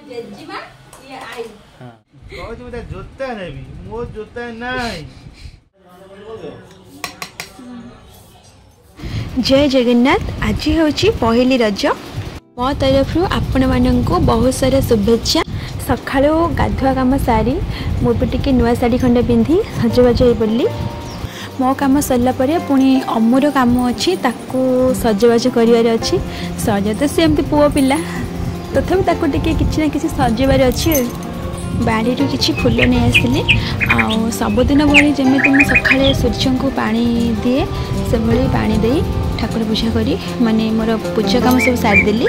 जेजीमा ये आई हां कहू तुम जोता नेबी मो जोता नाही। जय जगन्नाथ। आज हूँ पहली रज। मो तरफ आपण मानक बहुत सारा शुभेच्छा। सका गाधुआ कम सारी मुझे नुआ शाढ़ी खंडे पिंधि सजबाज हो पड़ी। मो कम सरला पुणी अम्मूर कम अच्छी सजबाज कर सज तो सेमती पुओ पिला तथापि किसी ना किसी सजबार अच्छी। बाड़ी किसी फूल नहीं आसिली आ सबुदिन भाई जमी मुझे सका सूर्य को पानी दिए से भाई पानी दे ठाकुर पूजा करी माने मोर पूजा कम सब सारिदेली।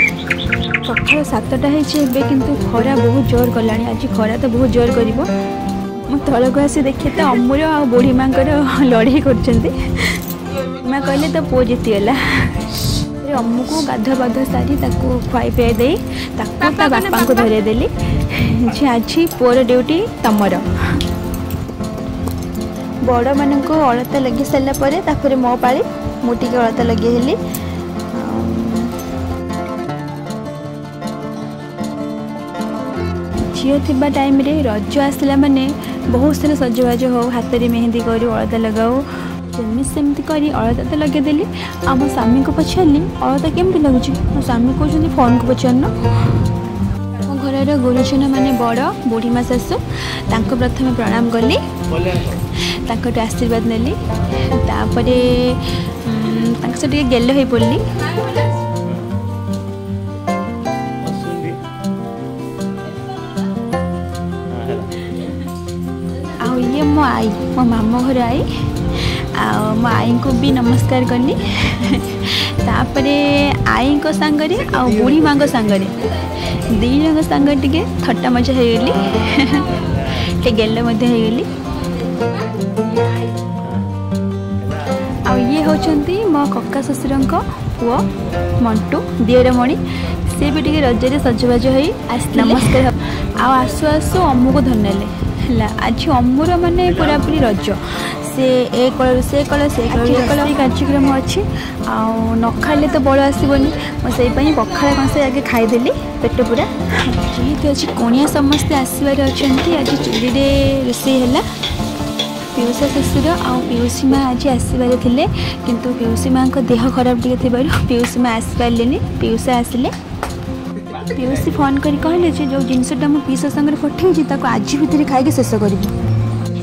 सका 7टा किंतु खरा बहुत जोर कला। आज खरा तो बहुत जोर कर तलक आसी देखिए तो अम्मूर आ बुढ़ी माँ लड़ाई कर माँ कहले तो पुओ जीतीगला। अम्मू को गाधुआ पाधुआ सारी खुआई पियाई दे बापा को धरदेली आज पुअर ड्यूटी तमर। बड़ मान को अलता लगे सारापर मो पाली मुझे अलता लगे हेली। झील थी टाइम रे रज आसला माने बहुत सारा सजबाज हो हाथ में मेहंदी करूँ अलता लगाऊ जमी सेमती करी अलता तो लगेदेली। आ मो स्वामी को पचारि अलता केमती लगुच मो स्वामी कहते फोन को पचारन। मो घर गुरुजन माने बड़ बुढ़ी माँ शाशु प्रथम प्रणाम कली आशीर्वाद नेली से गेल हो पड़ी। ये मो आई मो मामू घर आई मो आई को भी नमस्कार कली तापरे आई को सांगरे आ बुढ़ी माँ को सांगरे दी जन सांग टे थट्टा मजा हो गली गेल होगली। ये होचंती मो कक्का शशुर पुओ मंटू दियर मणि से भी टे रजरे सजबाज हो नमस्कार आसु आसु अम्मू को धरनेले है। आज अम्मूर माने पूरा पूरी रज से ए कलर से कलर से कलर कार्यक्रम अच्छी न खाइले तो बल आसबनी मुझे पखाड़ कंसे आगे खाईदेली पेट पूरा जेहेतु आज कुणिया समस्ते आसबार अच्छा आज चूल्हे रोषे है। पीयूषा शशुर आ पीयूषी माँ आज आसबार थे किंतु पीयूषी माँ को देह खराब टे पीयूषी माँ आसपारे पीयूषा आसिले। पीयूषी फोन कर कहले जो जिनसटा मुझे पीसा सागर पठे आज भितर खाई शेष करी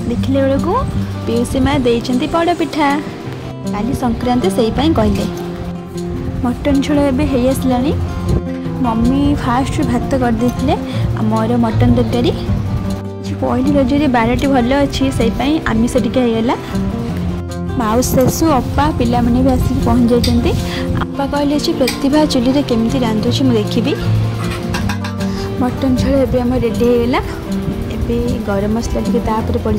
देखने बेलू पीयूषी माँ देती पड़ पिठा काली संक्रांति से कहले। मटन झोल एवं आसला मम्मी फास्ट भात करदे मोर मटन तरकारी। पहली रजरे 12टी भल अच्छी से आमिष टिकेला। माउस शाशु अपा पिला भी आसिक पहुँच जाती। अपा कहले प्रतिभा चुली केमी रांधुची मुझे देखी। मटन झोल एवं रेडी होगा एवं गरम मसला टे पड़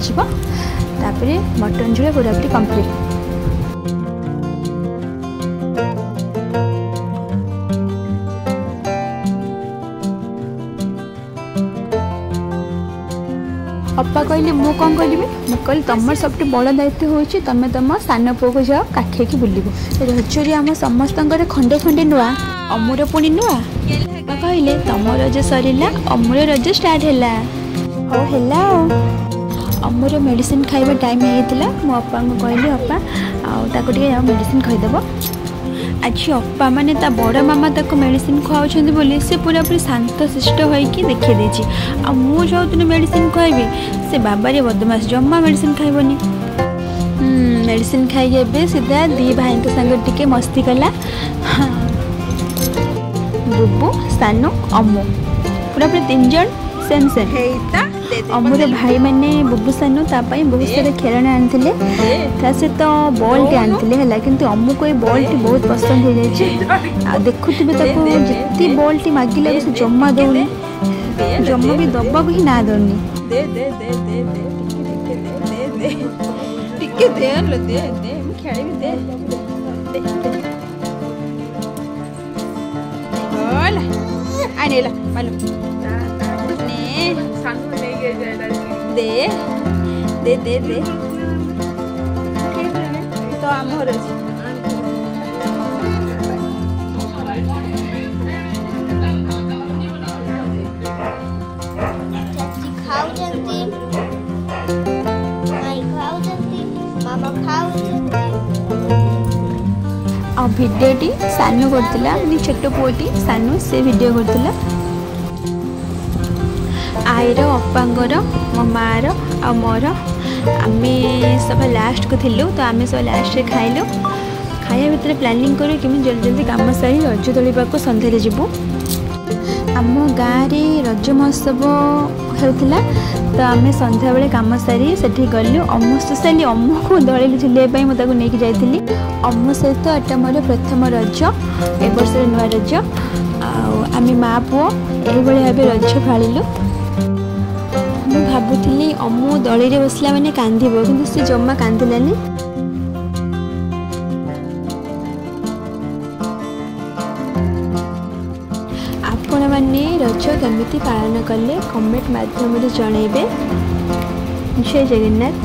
मटन झोल पूरा पूरी कंप्लीट। अपा कहले मु कौन करी मुझे तुम सब बड़ दायित्व हो तुम तुम सान पुओ को जाओ काखी की बुल रजरे आम समस्त खंडे खंडे नुआ अम्मूर पुणी नुआ कहले तुम रज सरला अम्मूर रज स्टार्ट है अम्मूर मेडिसिन खाइबा टाइम होता मो अपा को कहली अपा आगे मेडिसिन खाईदेव। आज अपा माने ता बड़ मामा ताको मेडिसिन खुआउछन्ती बोली से पूरा पूरी शांत शिष्ट होइकी देखि देछि। आ मु जो दिन मेडिसिन खुआइबी से बाबारे बदमाश जम्मा मेडिसिन खाइबनी। मेडिसिन खाई एबे सीधा दी भाई के संग टिके मस्ती कला। बुबू सानू अम्मू पूरा पूरी 3 जन सेम सेम। अम्मूर भाई मैंने बुबू सानू तापाई बहुत सारे खेलना आनी सहित बॉल टे आनी है किंतु अम्मू को ये बॉल टी बहुत पसंद हो जाए। देखुवे जितनी बॉल टी मागिले से जमा दौनी जमा भी दबा को ही ना दौनी। दे दे दे दे तो आमर आ भिडियोटी सानू करथिला नि छोट पुओटी सानू से वीडियो करथिला आईर अपांगर मो मार आ मोर आमे सब लास्ट को थिलु तो आमे सब लास्ट रे खाइलु खाया भितर प्लानिंग करू कि जल्दी जल्दी काम सारी रज तोलिबा को संध्यारे जीवु आम गाँव में रज महोत्सव होता तो आम संध्या बेले कम सारी से गलु अमु स्पेशली अमु को दड़ी झुलियाई मुझे नहीं जाइली अमु सहित एटा मोर प्रथम रज ए वर्ष नुआ रज आम माँ पुओ यही भाव रज पालिलु मुझे भावुली अमु दड़ी बसला मैंने कांदब कि सी जमा कांदिलानी आपण मैंने रज केमिति पालन कले कमेंट माध्यम जनइबे। जय जगन्नाथ।